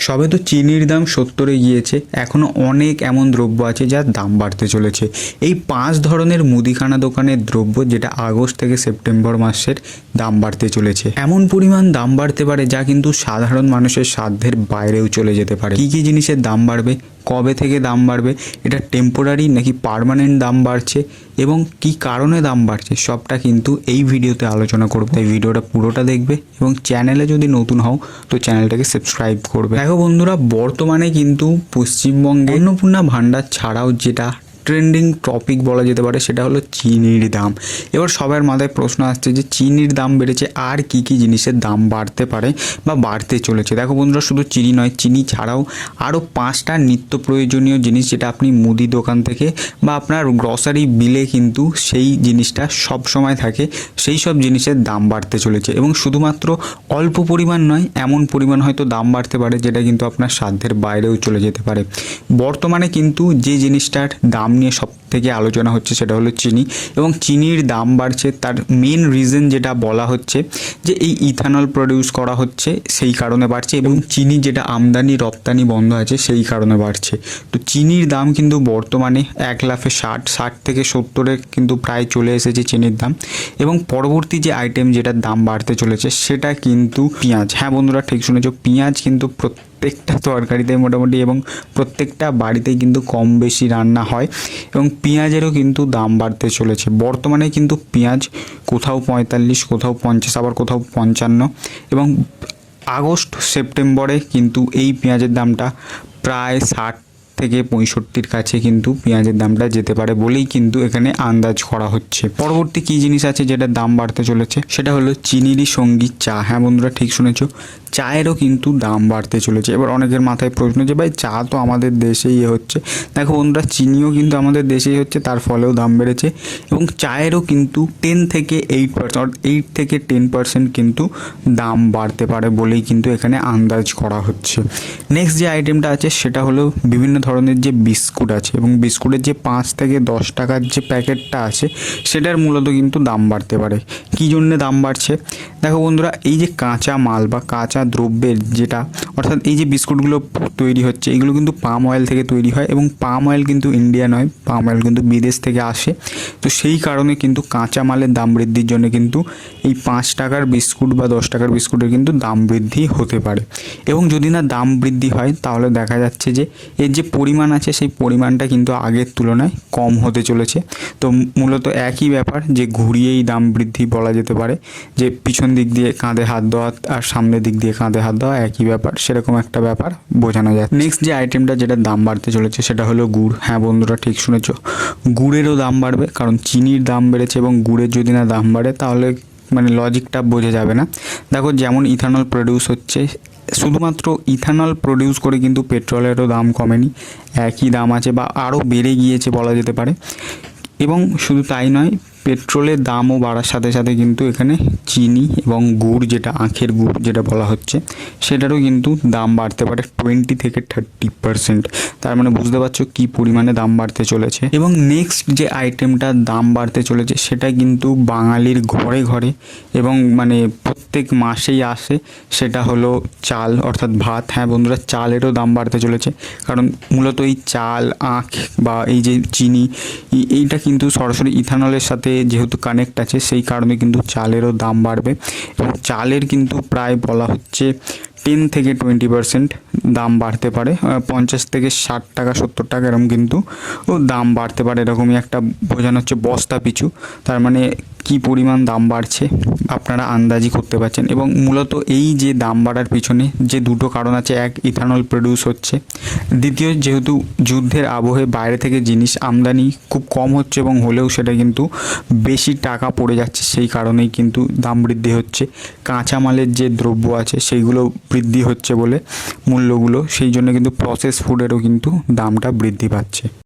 সবে তো চিনির দাম 70-এ গিয়েছে, এখনও অনেক এমন দ্রব্য আছে যার দাম বাড়তে চলেছে। এই 5 ধরনের মুদিখানা দোকানের দ্রব্য যেটা আগস্ট থেকে সেপ্টেম্বর মাসের দাম বাড়তে চলেছে। এমন পরিমাণ দাম বাড়তে পারে যা কিন্তু সাধারণ মানুষের সাধ্যের বাইরেও চলে যেতে পারে। কী কী জিনিসের দাম বাড়বে, কবে থেকে দাম বাড়বে, এটা টেম্পোরারি নাকি পার্মানেন্ট দাম বাড়ছে এবং কী কারণে দাম বাড়ছে, সবটা কিন্তু এই ভিডিওতে আলোচনা করব। তাই ভিডিওটা পুরোটা দেখবে এবং চ্যানেলে যদি নতুন হও তো চ্যানেলটাকে সাবস্ক্রাইব করবে। দেখো বন্ধুরা, বর্তমানে কিন্তু পশ্চিমবঙ্গে অন্নপূর্ণা ভাণ্ডার ছাড়াও যেটা ট্রেন্ডিং টপিক বলা যেতে পারে সেটা হলো চিনির দাম। এবার সবার মাথায় প্রশ্ন আসছে যে চিনির দাম বেড়েছে, আর কি কি জিনিসের দাম বাড়তে পারে বা বাড়তে চলেছে। দেখো বন্ধুরা, শুধু চিনি নয়, চিনি ছাড়াও আরও 5টা নিত্য প্রয়োজনীয় জিনিস যেটা আপনি মুদি দোকান থেকে বা আপনার গ্রসারি বিলে কিন্তু সেই জিনিসটা সব সময় থাকে, সেই সব জিনিসের দাম বাড়তে চলেছে। এবং শুধুমাত্র অল্প পরিমাণ নয়, এমন পরিমাণ হয়তো দাম বাড়তে পারে যেটা কিন্তু আপনার সাধ্যের বাইরেও চলে যেতে পারে। বর্তমানে কিন্তু যে জিনিসটার দাম নিয়ে সব থেকে আলোচনা হচ্ছে সেটা হলো চিনি, এবং চিনির দাম বাড়ছে তার মেন রিজন যেটা বলা হচ্ছে যে এই ইথানল প্রডিউস করা হচ্ছে সেই কারণে বাড়ছে, এবং চিনি যেটা আমদানি রপ্তানি বন্ধ আছে সেই কারণে বাড়ছে। তো চিনির দাম কিন্তু বর্তমানে 1 লাফে 60 থেকে 70-এ কিন্তু প্রায় চলে এসেছে চিনির দাম। এবং পরবর্তী যে আইটেম যেটার দাম বাড়তে চলেছে সেটা কিন্তু পেঁয়াজ। হ্যাঁ বন্ধুরা, ঠিক শুনেছ, পেঁয়াজ কিন্তু প্রত্যেকটা তরকারিতে মোটামুটি এবং প্রত্যেকটা বাড়িতেই কিন্তু কম বেশি রান্না হয়, এবং পেঁয়াজেরও কিন্তু দাম বাড়তে চলেছে। বর্তমানে কিন্তু পেঁয়াজ কোথাও 45, কোথাও 50, আবার কোথাও 55, এবং আগস্ট সেপ্টেম্বরে কিন্তু এই পেঁয়াজের দামটা প্রায় 60 থেকে 65-র কাছে কিন্তু পেঁয়াজের দামটা যেতে পারে বলেই কিন্তু এখানে আন্দাজ করা হচ্ছে। পরবর্তী কী জিনিস আছে যেটার দাম বাড়তে চলেছে সেটা হলো চিনিরই সঙ্গী চা। হ্যাঁ বন্ধুরা, ঠিক শুনেছো, চায়েরও কিন্তু দাম বাড়তে চলেছে। এবার অনেকের মাথায় প্রশ্ন যে ভাই চা তো আমাদের দেশেই হচ্ছে। দেখো বন্ধুরা, চিনিও কিন্তু আমাদের দেশেই হচ্ছে, তার ফলেও দাম বেড়েছে, এবং চায়েরও কিন্তু 10 থেকে 8%, 8 থেকে 10% কিন্তু দাম বাড়তে পারে বলেই কিন্তু এখানে আন্দাজ করা হচ্ছে। নেক্সট যে আইটেমটা আছে সেটা হলো বিভিন্ন ধরনের যে বিস্কুট আছে, এবং বিস্কুটের যে 5 থেকে 10 টাকার যে প্যাকেটটা আছে সেটার মূলত কিন্তু দাম বাড়তে পারে। কী জন্যে দাম বাড়ছে? দেখো বন্ধুরা, এই যে কাঁচা মাল বা কাঁচা দ্রব্যের যেটা, অর্থাৎ এই যে বিস্কুটগুলো তৈরি হচ্ছে এগুলো কিন্তু পাম অয়েল থেকে তৈরি হয়, এবং পাম অয়েল কিন্তু ইন্ডিয়া নয়, পাম অয়েল কিন্তু বিদেশ থেকে আসে। তো সেই কারণে কিন্তু কাঁচা মালের দাম বৃদ্ধির জন্য কিন্তু এই 5 টাকার বিস্কুট বা 10 টাকার বিস্কুটের কিন্তু দাম বৃদ্ধি হতে পারে। এবং যদি না দাম বৃদ্ধি হয় তাহলে দেখা যাচ্ছে যে এর যে পরিমাণ আছে সেই পরিমাণটা কিন্তু আগের তুলনায় কম হতে চলেছে। তো মূলত একই ব্যাপার, যে ঘুরিয়েই দাম বৃদ্ধি বলা যেতে পারে, যে পিছন দিক দিয়ে কাঁধে হাত দেওয়া আর সামনের দিক দিয়ে কাঁধে হাত দেওয়া একই ব্যাপার, সেরকম একটা ব্যাপার বোঝানো যায়। নেক্সট যে আইটেমটা যেটা দাম বাড়তে চলেছে সেটা হলো গুড়। হ্যাঁ বন্ধুরা, ঠিক শুনেছ, গুড়েরও দাম বাড়বে, কারণ চিনির দাম বেড়েছে এবং গুড়ের যদি না দাম বাড়ে তাহলে মানে লজিকটা বোঝা যাবে না। দেখো, যেমন ইথানল প্রডিউস হচ্ছে, শুধুমাত্র ইথানল প্রডিউস করে কিন্তু পেট্রোলেরও দাম কমেনি, একই দাম আছে বা আরও বেড়ে গিয়েছে বলা যেতে পারে। এবং শুধু তাই নয়, পেট্রোলের দামও বাড়ার সাথে সাথে কিন্তু এখানে চিনি এবং গুড়, যেটা আখের গুড় যেটা বলা হচ্ছে, সেটারও কিন্তু দাম বাড়তে পারে 20 থেকে 30%। তার মানে বুঝতে পারছো কী পরিমাণে দাম বাড়তে চলেছে। এবং নেক্সট যে আইটেমটার দাম বাড়তে চলেছে সেটা কিন্তু বাঙালির ঘরে ঘরে এবং মানে প্রত্যেক মাসেই আসে, সেটা হলো চাল, অর্থাৎ ভাত। হ্যাঁ বন্ধুরা, চালেরও দাম বাড়তে চলেছে, কারণ মূলত এই চাল, আখ বা এই যে চিনি, এইটা কিন্তু সরাসরি ইথানলের সাথে যেহেতু কানেক্ট আছে সেই কারণে কিন্তু চালেরও দাম বাড়বে। এবং চালের কিন্তু প্রায় বলা হচ্ছে 10 থেকে 20% দাম বাড়তে পারে, 50 থেকে 60 টাকা 70 টাকা এরকম কিন্তু দাম বাড়তে পারে, এরকমই একটা বোঝানো হচ্ছে বস্তা পিছু। তার মানে কী পরিমাণ দাম বাড়ছে আপনারা আন্দাজই করতে পারছেন। এবং মূলত এই যে দাম বাড়ার পিছনে যে দুটো কারণ আছে, এক ইথানল প্রডিউস হচ্ছে, দ্বিতীয় যেহেতু যুদ্ধের আবহে বাইরে থেকে জিনিস আমদানি খুব কম হচ্ছে এবং হলেও সেটা কিন্তু বেশি টাকা পড়ে যাচ্ছে, সেই কারণেই কিন্তু দাম বৃদ্ধি হচ্ছে। কাঁচামালের যে দ্রব্য আছে সেইগুলো বৃদ্ধি হচ্ছে বলে মূল্যগুলো, সেই জন্য কিন্তু প্রসেস ফুডেরও কিন্তু দামটা বৃদ্ধি পাচ্ছে।